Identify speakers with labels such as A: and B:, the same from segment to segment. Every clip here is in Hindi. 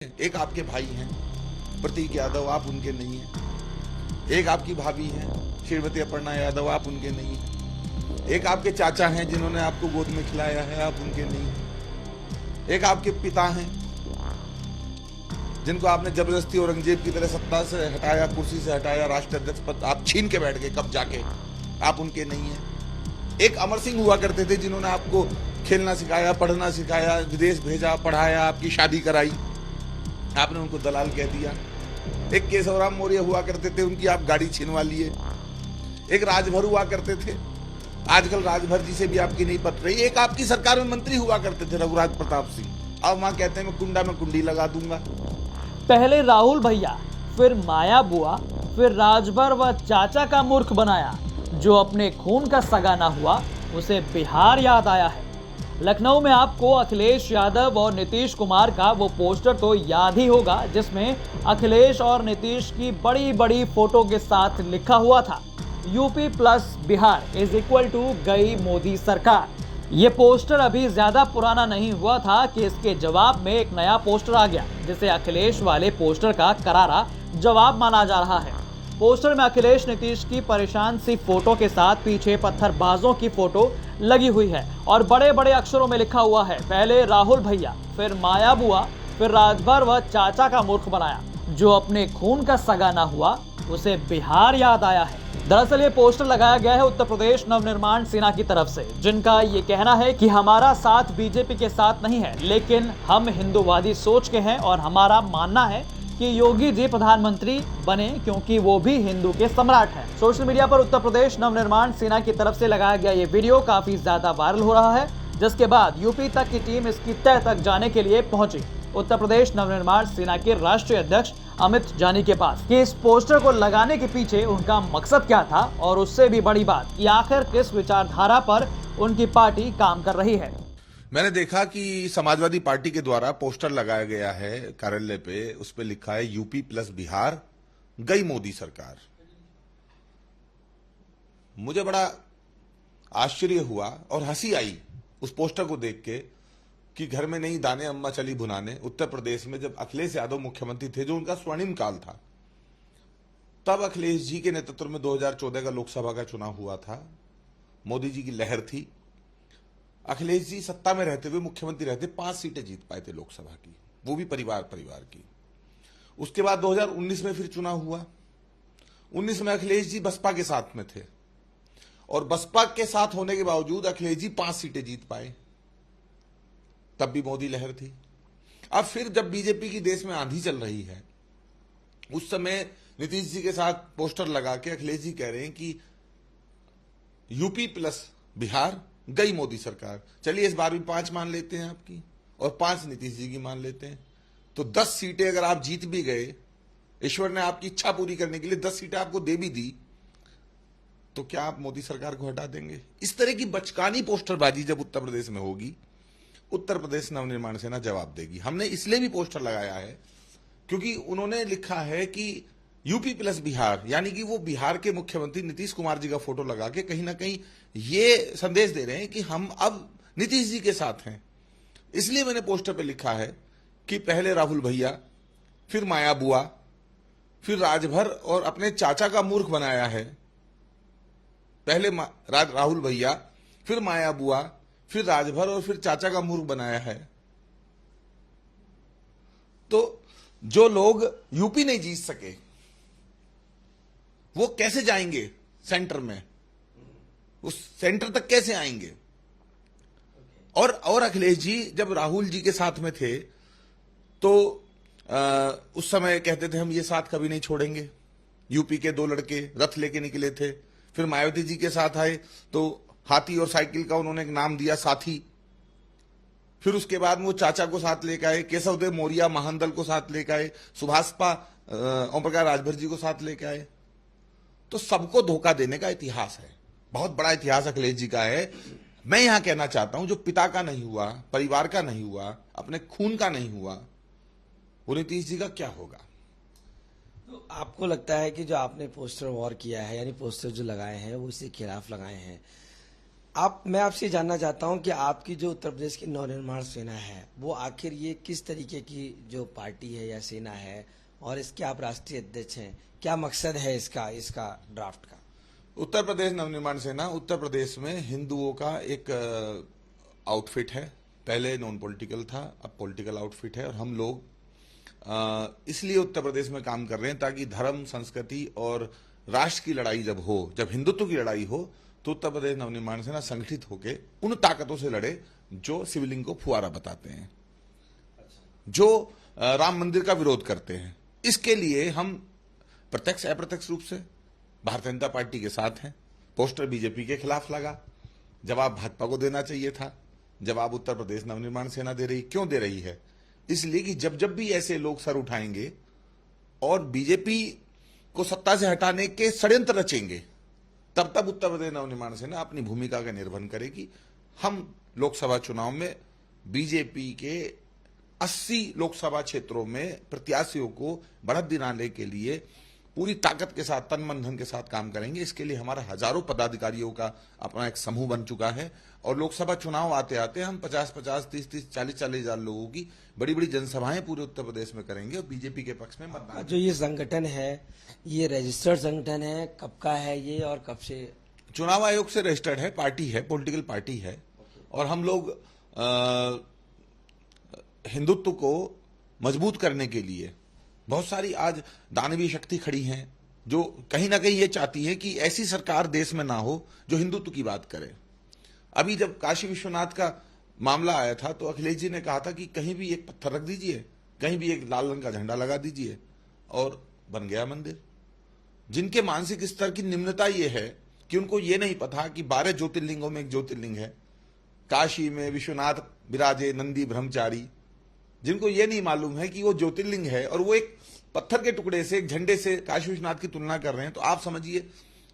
A: एक आपके भाई हैं प्रतीक यादव, आप उनके नहीं हैं। एक आपकी भाभी हैं श्रीमती अपर्णा यादव, आप उनके नहीं हैं। एक आपके चाचा हैं जिन्होंने आपको गोद में खिलाया है, आप उनके नहीं हैं। एक आपके पिता हैं जिनको आपने जबरदस्ती औरंगजेब की तरह सत्ता से हटाया, कुर्सी से हटाया, राष्ट्राध्यक्ष पद आप छीन के बैठ गए कब जाके, आप उनके नहीं हैं। एक अमर सिंह हुआ करते थे जिन्होंने आपको खेलना सिखाया, पढ़ना सिखाया, विदेश भेजा, पढ़ाया, आपकी शादी कराई, आपने उनको दलाल कह दिया। एक केशवराम मौर्य हुआ करते थे, उनकी आप गाड़ी छीनवा लिए। एक राजभर हुआ करते थे, आजकल राजभर जी से भी आपकी नहीं पट रही। एक आपकी सरकार में मंत्री हुआ करते थे रघुराज प्रताप सिंह, अब वहां कहते हैं मैं कुंडा में कुंडी लगा दूंगा।
B: पहले राहुल भैया, फिर माया बुआ, फिर राजभर व चाचा का मूर्ख बनाया। जो अपने खून का सगा ना हुआ उसे बिहार याद आया है। लखनऊ में आपको अखिलेश यादव और नीतीश कुमार का वो पोस्टर तो याद ही होगा जिसमें अखिलेश और नीतीश की बड़ी बड़ी फोटो के साथ लिखा हुआ था UP plus Bihar is equal to गई मोदी सरकार। ये पोस्टर अभी ज्यादा पुराना नहीं हुआ था कि इसके जवाब में एक नया पोस्टर आ गया जिसे अखिलेश वाले पोस्टर का करारा जवाब माना जा रहा है। पोस्टर में अखिलेश नीतीश की परेशान सी फोटो के साथ पीछे पत्थरबाजों की फोटो लगी हुई है और बड़े बड़े अक्षरों में लिखा हुआ है पहले राहुल भैया, फिर माया बुआ, फिर राजभर व चाचा का मूर्ख बनाया। जो अपने खून का सगा ना हुआ उसे बिहार याद आया है। दरअसल ये पोस्टर लगाया गया है उत्तर प्रदेश नवनिर्माण सेना की तरफ से, जिनका ये कहना है कि हमारा साथ बीजेपी के साथ नहीं है, लेकिन हम हिंदूवादी सोच के हैं और हमारा मानना है कि योगी जी प्रधानमंत्री बने क्योंकि वो भी हिंदू के सम्राट हैं। सोशल मीडिया पर उत्तर प्रदेश नवनिर्माण सेना की तरफ से लगाया गया ये वीडियो काफी ज्यादा वायरल हो रहा है, जिसके बाद यूपी तक की टीम इसकी तह तक जाने के लिए पहुंची उत्तर प्रदेश नवनिर्माण सेना के राष्ट्रीय अध्यक्ष अमित जानी के पास कि इस पोस्टर को लगाने के पीछे उनका मकसद क्या था और उससे भी बड़ी बात कि आखिर किस विचारधारा पर उनकी पार्टी काम कर रही है।
A: मैंने देखा कि समाजवादी पार्टी के द्वारा पोस्टर लगाया गया है कार्यालय पे, उस पे लिखा है यूपी प्लस बिहार गई मोदी सरकार। मुझे बड़ा आश्चर्य हुआ और हंसी आई उस पोस्टर को देख के कि घर में नहीं दाने अम्मा चली भुनाने। उत्तर प्रदेश में जब अखिलेश यादव मुख्यमंत्री थे, जो उनका स्वर्णिम काल था, तब अखिलेश जी के नेतृत्व में 2014 का लोकसभा का चुनाव हुआ था। मोदी जी की लहर थी। अखिलेश जी सत्ता में रहते हुए मुख्यमंत्री रहते 5 सीटें जीत पाए थे लोकसभा की, वो भी परिवार की। उसके बाद 2019 में फिर चुनाव हुआ। 19 में अखिलेश जी बसपा के साथ में थे और बसपा के साथ होने के बावजूद अखिलेश जी 5 सीटें जीत पाए, तब भी मोदी लहर थी। अब फिर जब बीजेपी की देश में आंधी चल रही है, उस समय नीतीश जी के साथ पोस्टर लगा के अखिलेश जी कह रहे हैं कि यूपी प्लस बिहार गई मोदी सरकार। चलिए इस बार भी 5 मान लेते हैं आपकी और 5 नीतीश जी की मान लेते हैं, तो 10 सीटें अगर आप जीत भी गए, ईश्वर ने आपकी इच्छा पूरी करने के लिए 10 सीटें आपको दे भी दी, तो क्या आप मोदी सरकार को हटा देंगे? इस तरह की बचकानी पोस्टरबाजी जब उत्तर प्रदेश में होगी, उत्तर प्रदेश नवनिर्माण सेना जवाब देगी। हमने इसलिए भी पोस्टर लगाया है क्योंकि उन्होंने लिखा है कि यूपी प्लस बिहार, यानी कि वो बिहार के मुख्यमंत्री नीतीश कुमार जी का फोटो लगा के कहीं ना कहीं ये संदेश दे रहे हैं कि हम अब नीतीश जी के साथ हैं। इसलिए मैंने पोस्टर पे लिखा है कि पहले राहुल भैया, फिर माया बुआ, फिर राजभर और अपने चाचा का मूर्ख बनाया है। पहले राहुल भैया, फिर माया बुआ, फिर राजभर और फिर चाचा का मूर्ख बनाया है। तो जो लोग यूपी नहीं जीत सके वो कैसे जाएंगे सेंटर में, उस सेंटर तक कैसे आएंगे? और अखिलेश जी जब राहुल जी के साथ में थे तो उस समय कहते थे हम ये साथ कभी नहीं छोड़ेंगे। यूपी के 2 लड़के रथ लेके निकले थे। फिर मायावती जी के साथ आए तो हाथी और साइकिल का उन्होंने एक नाम दिया साथी। फिर उसके बाद वो चाचा को साथ लेकर आए, केशवदेव मौर्य महानदल को साथ लेकर आए, सुभाषपा ओम प्रकाश राजभर जी को साथ लेकर आए। तो सबको धोखा देने का इतिहास है, बहुत बड़ा इतिहास अखिलेश जी का है। मैं यहां कहना चाहता हूं जो पिता का नहीं हुआ, परिवार का नहीं हुआ, अपने खून का नहीं हुआ, वो नीतीश जी का क्या होगा?
C: तो आपको लगता है कि जो आपने पोस्टर वॉर किया है, यानी पोस्टर जो लगाए हैं वो इसके खिलाफ लगाए हैं, मैं आपसे जानना चाहता हूं कि आपकी जो उत्तर प्रदेश की नवनिर्माण सेना है वो आखिर ये किस तरीके की जो पार्टी है या सेना है, और इसके आप राष्ट्रीय अध्यक्ष हैं, क्या मकसद है इसका ड्राफ्ट का?
A: उत्तर प्रदेश नवनिर्माण सेना उत्तर प्रदेश में हिंदुओं का एक आउटफिट है। पहले नॉन पॉलिटिकल था, अब पॉलिटिकल आउटफिट है। और हम लोग इसलिए उत्तर प्रदेश में काम कर रहे हैं ताकि धर्म, संस्कृति और राष्ट्र की लड़ाई जब हिंदुत्व की लड़ाई हो, तो उत्तर प्रदेश नवनिर्माण सेना संगठित होकर उन ताकतों से लड़े जो शिवलिंग को फुआरा बताते हैं, जो राम मंदिर का विरोध करते हैं। इसके लिए हम प्रत्यक्ष अप्रत्यक्ष रूप से भारतीय जनता पार्टी के साथ हैं। पोस्टर बीजेपी के खिलाफ लगा, जवाब भाजपा को देना चाहिए था। जवाब उत्तर प्रदेश नवनिर्माण सेना दे रही। क्यों दे रही है? इसलिए कि जब जब भी ऐसे लोग सर उठाएंगे और बीजेपी को सत्ता से हटाने के षड्यंत्र रचेंगे, तब तब उत्तर प्रदेश नवनिर्माण सेना अपनी भूमिका का निर्वहन करेगी। हम लोकसभा चुनाव में बीजेपी के 80 लोकसभा क्षेत्रों में प्रत्याशियों को बढ़त दिलाने के लिए पूरी ताकत के साथ, तन मन धन के साथ काम करेंगे। इसके लिए हमारा हजारों पदाधिकारियों का अपना एक समूह बन चुका है। और लोकसभा चुनाव आते आते हम 50-50, 30-30, 40-40 हजार लोगों की बड़ी बड़ी जनसभाएं पूरे उत्तर प्रदेश में करेंगे और बीजेपी के पक्ष में मतदान।
C: जो ये संगठन है, ये रजिस्टर्ड संगठन है, कब का है ये और कब से?
A: चुनाव आयोग से रजिस्टर्ड है, पार्टी है, पॉलिटिकल पार्टी है। और हम लोग हिंदुत्व को मजबूत करने के लिए बहुत सारी आज दानवीय शक्ति खड़ी हैं, जो कहीं ना कहीं ये चाहती है कि ऐसी सरकार देश में ना हो जो हिंदुत्व की बात करे। अभी जब काशी विश्वनाथ का मामला आया था तो अखिलेश जी ने कहा था कि कहीं भी एक पत्थर रख दीजिए, कहीं भी एक लाल रंग का झंडा लगा दीजिए, और बन गया मंदिर। जिनके मानसिक स्तर की निम्नता ये है कि उनको ये नहीं पता कि 12 ज्योतिर्लिंगों में एक ज्योतिर्लिंग है। काशी में विश्वनाथ विराजे नंदी ब्रह्मचारी, जिनको ये नहीं मालूम है कि वो ज्योतिर्लिंग है और वो एक पत्थर के टुकड़े से, एक झंडे से काशी विश्वनाथ की तुलना कर रहे हैं, तो आप समझिए।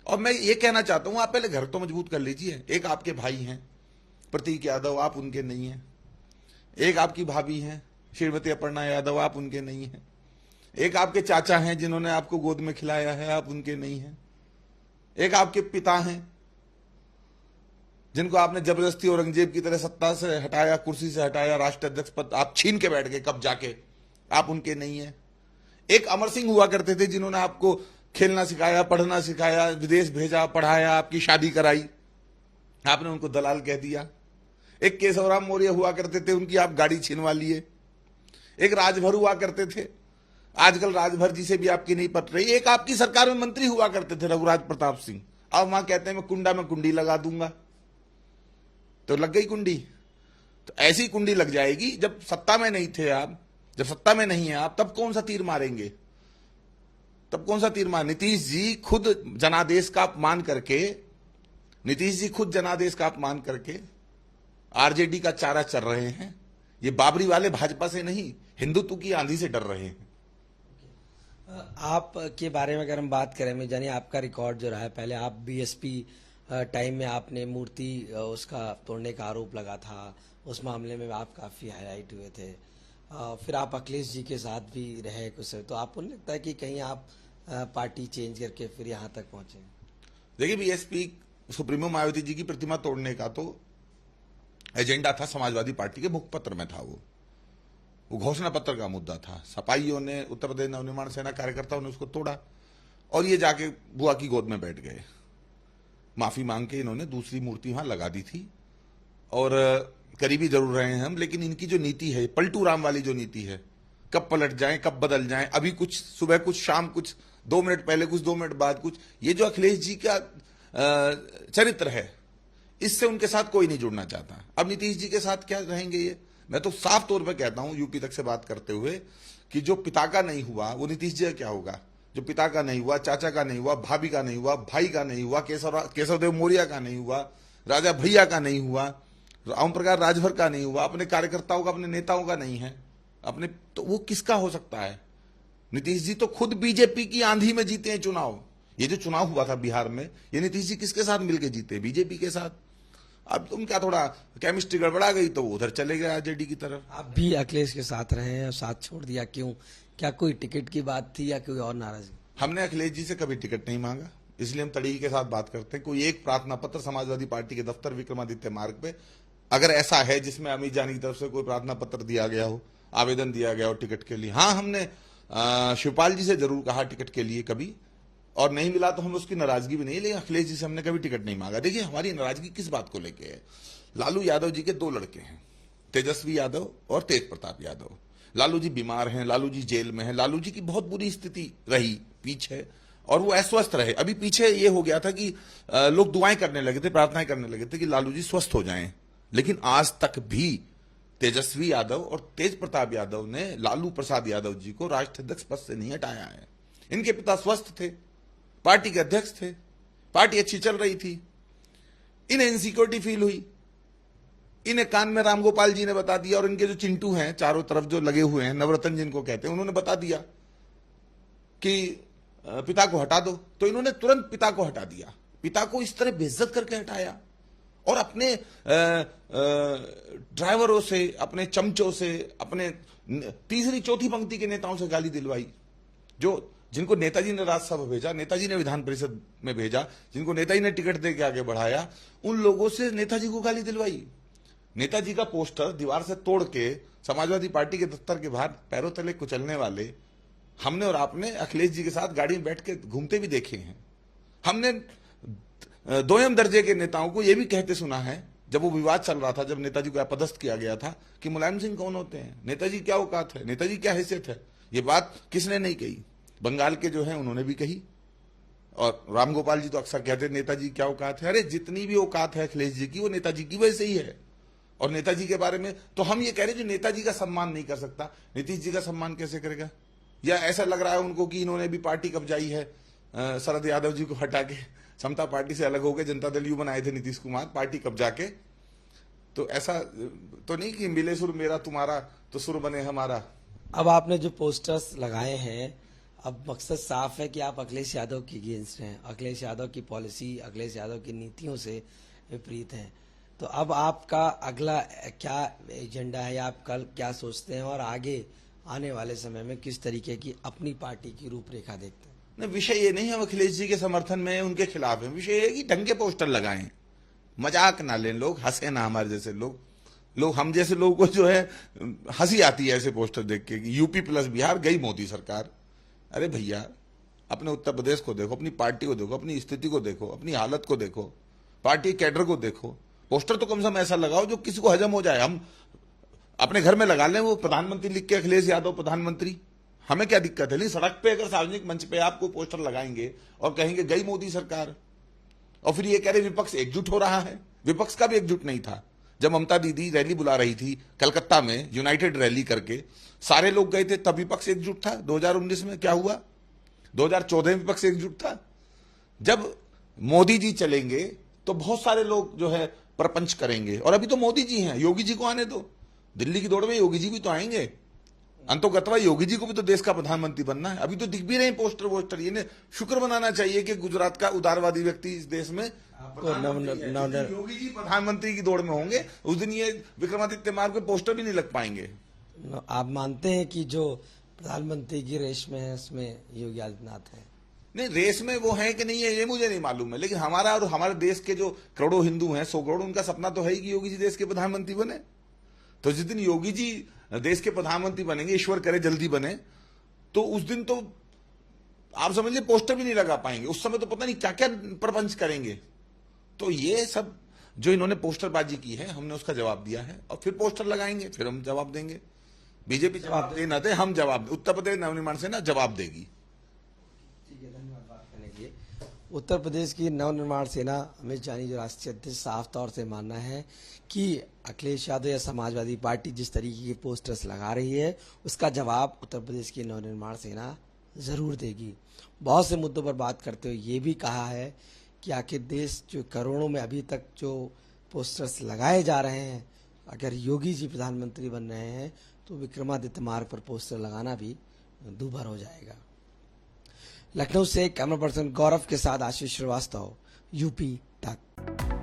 A: और मैं ये कहना चाहता हूं, आप पहले घर तो मजबूत कर लीजिए। एक आपके भाई हैं प्रतीक यादव, आप उनके नहीं हैं। एक आपकी भाभी हैं श्रीमती अपर्णा यादव, आप उनके नहीं हैं। एक आपके चाचा हैं जिन्होंने आपको गोद में खिलाया है, आप उनके नहीं हैं। एक आपके पिता हैं जिनको आपने जबरदस्ती औरंगजेब की तरह सत्ता से हटाया, कुर्सी से हटाया, राष्ट्राध्यक्ष पद आप छीन के बैठ गए कब जाके, आप उनके नहीं हैं। एक अमर सिंह हुआ करते थे जिन्होंने आपको खेलना सिखाया, पढ़ना सिखाया, विदेश भेजा, पढ़ाया, आपकी शादी कराई, आपने उनको दलाल कह दिया। एक केशवराम मौर्य हुआ करते थे, उनकी आप गाड़ी छीनवा लिए। एक राजभर हुआ करते थे, आजकल राजभर जी से भी आपकी नहीं पट रही। एक आपकी सरकार में मंत्री हुआ करते थे रघुराज प्रताप सिंह, अब वहां कहते हैं मैं कुंडा में कुंडी लगा दूंगा। तो लग गई कुंडी। तो ऐसी कुंडी लग जाएगी जब सत्ता में नहीं थे आप, जब सत्ता में नहीं है आप, तब कौन सा तीर मारेंगे? तब कौन सा तीर मार? नीतीश जी खुद जनादेश का अपमान करके आरजेडी का चारा चल रहे हैं। ये बाबरी वाले भाजपा से नहीं, हिंदुत्व की आंधी से डर रहे हैं।
C: आप के बारे में अगर हम बात करें, मैं जानिए आपका रिकॉर्ड जो रहा है, पहले आप बीएसपी टाइम में आपने मूर्ति उसका तोड़ने का आरोप लगा था, उस मामले में आप काफी हाईलाइट हुए थे। फिर आप अखिलेश जी के साथ भी रहे कुछ, तो आपको नहीं लगता है कि कहीं आप पार्टी चेंज करके फिर यहाँ तक पहुंचे?
A: देखिए, बीएसपी सुप्रीमो मायावती जी की प्रतिमा तोड़ने का तो एजेंडा था, समाजवादी पार्टी के मुखपत्र में था। वो घोषणा पत्र का मुद्दा था। सपाइयों ने, उत्तर प्रदेश नवनिर्माण सेना कार्यकर्ताओं ने उसको तोड़ा और ये जाके बुआ की गोद में बैठ गए। माफी मांग के इन्होंने दूसरी मूर्ति वहां लगा दी थी। और करीबी जरूर रहे हैं हम, लेकिन इनकी जो नीति है, पलटू राम वाली जो नीति है, कब पलट जाएं, कब बदल जाएं, अभी कुछ सुबह कुछ, शाम कुछ, 2 मिनट पहले कुछ, 2 मिनट बाद कुछ, ये जो अखिलेश जी का चरित्र है, इससे उनके साथ कोई नहीं जुड़ना चाहता। अब नीतीश जी के साथ क्या रहेंगे ये? मैं तो साफ तौर पर कहता हूं, यूपी तक से बात करते हुए, कि जो पिता का नहीं हुआ वो नीतीश जी का क्या होगा? जो पिता का नहीं हुआ, चाचा का नहीं हुआ, भाभी का नहीं हुआ, भाई का नहीं हुआ, केशवदेव मौर्य का नहीं हुआ, राजा भैया का नहीं हुआ, ओम प्रकाश राजभर का नहीं हुआ, अपने कार्यकर्ताओं का, अपने नेताओं का नहीं है, अपने, तो वो किसका हो सकता है? नीतीश जी तो खुद बीजेपी की आंधी में जीते हैं चुनाव। ये जो चुनाव हुआ था बिहार में, ये नीतीश जी किसके साथ मिलकर जीते? बीजेपी के साथ। अब तुम क्या, थोड़ा केमिस्ट्री गड़बड़ा गई तो उधर चले गए आरजेडी की तरफ।
C: आप भी अखिलेश के साथ रहे हैं और साथ छोड़ दिया, क्यों? क्या कोई टिकट की बात थी या कोई और नाराजगी?
A: हमने अखिलेश जी से कभी टिकट नहीं मांगा। इसलिए हम तड़ीक के साथ बात करते हैं। कोई एक प्रार्थना पत्र समाजवादी पार्टी के दफ्तर विक्रमादित्य मार्ग पे अगर ऐसा है जिसमें अमित जानी की तरफ से कोई प्रार्थना पत्र दिया गया हो, आवेदन दिया गया हो टिकट के लिए, हाँ हमने शिवपाल जी से जरूर कहा टिकट के लिए कभी, और नहीं मिला तो हम उसकी नाराजगी भी नहीं, लेकिन अखिलेश जी से हमने कभी टिकट नहीं मांगा। देखिए हमारी नाराजगी किस बात को लेके है। लालू यादव जी के 2 लड़के हैं, तेजस्वी यादव और तेज प्रताप यादव। लालू जी बीमार हैं, लालू जी जेल में हैं, लालू जी की बहुत बुरी स्थिति रही पीछे और वो अस्वस्थ रहे। अभी पीछे ये हो गया था कि लोग दुआएं करने लगे थे, प्रार्थनाएं करने लगे थे कि लालू जी स्वस्थ हो जाएं, लेकिन आज तक भी तेजस्वी यादव और तेज प्रताप यादव ने लालू प्रसाद यादव जी को राष्ट्रीय अध्यक्ष पद से नहीं हटाया है। इनके पिता स्वस्थ थे, पार्टी के अध्यक्ष थे, पार्टी अच्छी चल रही थी, इन्हें इनसिक्योरिटी फील हुई, इन्हें कान में रामगोपाल जी ने बता दिया और इनके जो चिंटू हैं चारों तरफ जो लगे हुए हैं, नवरत्न जिनको कहते हैं, उन्होंने बता दिया कि पिता को हटा दो, तो इन्होंने तुरंत पिता को हटा दिया। पिता को इस तरह बेइज्जत करके हटाया और अपने ड्राइवरों से, अपने चमचों से, अपने तीसरी चौथी पंक्ति के नेताओं से गाली दिलवाई, जो जिनको नेताजी ने राज्यसभा भेजा, नेताजी ने विधान परिषद में भेजा, जिनको नेताजी ने टिकट दे के आगे बढ़ाया, उन लोगों से नेताजी को गाली दिलवाई। नेताजी का पोस्टर दीवार से तोड़ के समाजवादी पार्टी के दफ्तर के बाहर पैरों तले कुचलने वाले हमने और आपने अखिलेश जी के साथ गाड़ी में बैठ के घूमते भी देखे हैं। हमने दोयम दर्जे के नेताओं को यह भी कहते सुना है, जब वो विवाद चल रहा था, जब नेताजी को अपदस्थ किया गया था, कि मुलायम सिंह कौन होते हैं, नेताजी क्या औकात है, नेताजी क्या हैसियत है। ये बात किसने नहीं कही, बंगाल के जो है उन्होंने भी कही, और रामगोपाल जी तो अक्सर कहते हैं नेताजी क्या औकात है। अरे जितनी भी औकात है अखिलेश जी की, वो नेताजी की वजह से ही है। और नेताजी के बारे में तो हम ये कह रहे हैं जो नेताजी का सम्मान नहीं कर सकता, नीतीश जी का सम्मान कैसे करेगा। या ऐसा लग रहा है उनको कि इन्होंने भी पार्टी कब्जाई है, शरद यादव जी को हटा के समता पार्टी से अलग हो गए, जनता दल यू बनाए थे नीतीश कुमार, पार्टी कब्जा के। तो ऐसा तो नहीं कि मिले सुर मेरा तुम्हारा तो सुर बने हमारा।
C: अब आपने जो पोस्टर्स लगाए हैं, अब मकसद साफ है कि आप अखिलेश यादव के अगेंस्ट हैं, अखिलेश यादव की पॉलिसी, अखिलेश यादव की नीतियों से विपरीत हैं। तो अब आपका अगला क्या एजेंडा है, आप कल क्या सोचते हैं और आगे आने वाले समय में किस तरीके की अपनी पार्टी की रूपरेखा देखते हैं?
A: नहीं, विषय ये नहीं हम अखिलेश जी के समर्थन में उनके खिलाफ हैं, विषय ये कि ढंग के पोस्टर लगाएं, मजाक ना लें लोग, हंसे ना हमारे जैसे लोग हम जैसे लोगों को जो है हंसी आती है ऐसे पोस्टर देख के कि यूपी प्लस बिहार गई मोदी सरकार। अरे भैया अपने उत्तर प्रदेश को देखो, अपनी पार्टी को देखो, अपनी स्थिति को देखो, अपनी हालत को देखो, पार्टी कैडर को देखो। पोस्टर तो कम से कम ऐसा लगाओ जो किसी को हजम हो जाए। हम अपने घर में लगा लें वो प्रधानमंत्री लिख के, अखिलेश यादव प्रधानमंत्री, हमें क्या दिक्कत है। नहीं, सड़क पे अगर सार्वजनिक मंच पे आपको पोस्टर लगाएंगे और कहेंगे गई मोदी सरकार, और फिर ये कह रहे विपक्ष एकजुट हो रहा है, विपक्ष का भी एकजुट नहीं था। जब ममता दीदी रैली बुला रही थी कलकत्ता में, यूनाइटेड रैली करके सारे लोग गए थे, तब विपक्ष एकजुट था। 2019 में क्या हुआ, 2014 में विपक्ष एकजुट था। जब मोदी जी चलेंगे तो बहुत सारे लोग जो है प्रपंच करेंगे, और अभी तो मोदी जी हैं, योगी जी को आने दो, दिल्ली की दौड़ में योगी जी भी तो आएंगे, अंतोगतवा योगी जी को भी तो देश का प्रधानमंत्री बनना है। अभी तो दिख भी रहे पोस्टर ये शुक्र मनाना चाहिए कि गुजरात का उदारवादी व्यक्ति इस देश में योगी जी प्रधानमंत्री की दौड़ में होंगे, उस दिन ये विक्रमादित्य मार्ग पे पोस्टर भी नहीं लग पाएंगे।
C: आप मानते हैं कि जो प्रधानमंत्री की रेस में है उसमें योगी आदित्यनाथ है?
A: नहीं, रेस में वो है कि नहीं है ये मुझे नहीं मालूम है, लेकिन हमारा और हमारे देश के जो करोड़ों हिंदू हैं, 100 करोड़, उनका सपना तो है ही कि योगी जी देश के प्रधानमंत्री बने। तो जिस दिन योगी जी देश के प्रधानमंत्री बनेंगे, ईश्वर करे जल्दी बने, तो उस दिन तो आप समझ लीजिए पोस्टर भी नहीं लगा पाएंगे। उस समय तो पता नहीं क्या क्या प्रपंच करेंगे। तो ये सब जो इन्होंने पोस्टरबाजी की है, हमने उसका जवाब दिया है, और फिर पोस्टर लगाएंगे, फिर हम जवाब देंगे। बीजेपी जवाब दे ना दे, हम जवाब, उत्तर प्रदेश नवनिर्माण सेना जवाब देगी।
C: उत्तर प्रदेश की नवनिर्माण सेना अमित जानी जो राष्ट्रीय अध्यक्ष, साफ तौर से मानना है कि अखिलेश यादव या समाजवादी पार्टी जिस तरीके के पोस्टर्स लगा रही है उसका जवाब उत्तर प्रदेश की नवनिर्माण सेना जरूर देगी। बहुत से मुद्दों पर बात करते हुए ये भी कहा है कि आखिर देश जो करोड़ों में अभी तक जो पोस्टर्स लगाए जा रहे हैं, अगर योगी जी प्रधानमंत्री बन रहे हैं तो विक्रमादित्य मार्ग पर पोस्टर लगाना भी दूभर हो जाएगा। लखनऊ से कैमरा पर्सन गौरव के साथ आशीष श्रीवास्तव, यूपी तक।